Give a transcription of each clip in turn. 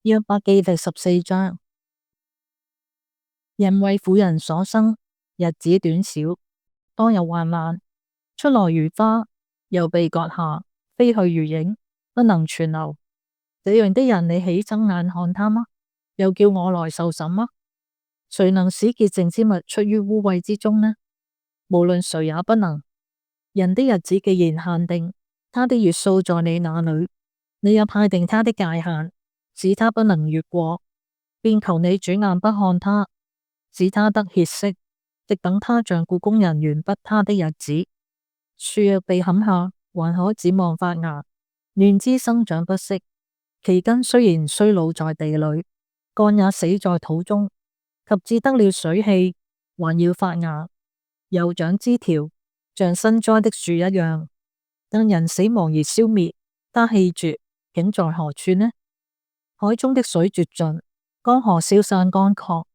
約伯記第14章。人為婦人所生，日子短少，多有患難。出來如花，又被割下，飛去如影，不能存留。這樣的人，你豈睜眼看他嗎？又叫我來受審嗎？誰能使潔淨之物出於污穢之中呢？無論誰也不能。人的日子既然限定，他的月數在你那裏，你也派定他的界限，使他不能越過，便求你轉眼不看他，使他得歇息，直等他像僱工人完畢他的日子。樹若被砍下，還可指望發芽；嫩枝生長不息，其根雖然衰老在地裏，幹也死在土中，及至得了水氣，還要發芽，又長枝條，像新栽的樹一樣。但人死亡而消滅，他氣絕，竟在何處呢？海中的水絕盡，江河消散乾涸，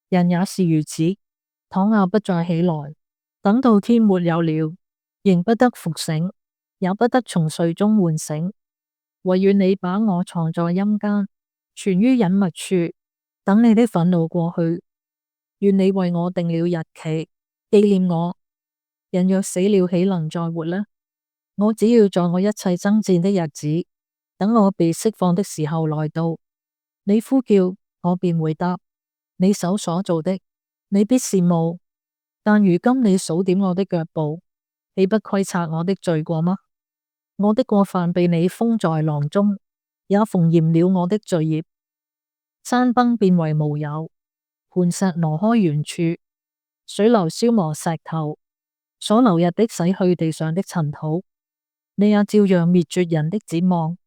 人也是如此，躺下不再起來，等到天沒有了，仍不得復醒，也不得從睡中喚醒。惟願你把我藏在陰間，存於隱密處，等你的憤怒過去。願你為我定了日期，紀念我。人若死了，豈能再活呢？我只要在我一切爭戰的日子，等我被釋放的時候來到。你呼叫，我便回答。你手所做的，你必羨慕。但如今你數點我的腳步，豈不窺察我的罪過嗎？我的過犯被你封在囊中，也縫嚴了我的罪孽。山崩變為無有，磐石挪開原處，水流消磨石頭，所流溢的洗去地上的塵土。你也照樣滅絕人的指望，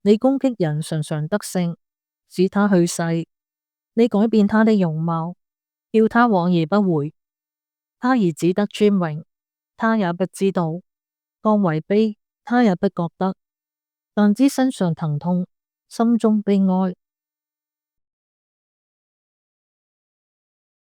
你攻擊人常常得勝，使他去世。你改變他的容貌，叫他往而不回。他兒子得尊榮，他也不知道；降為卑，他也不覺得。但知身上疼痛，心中悲哀。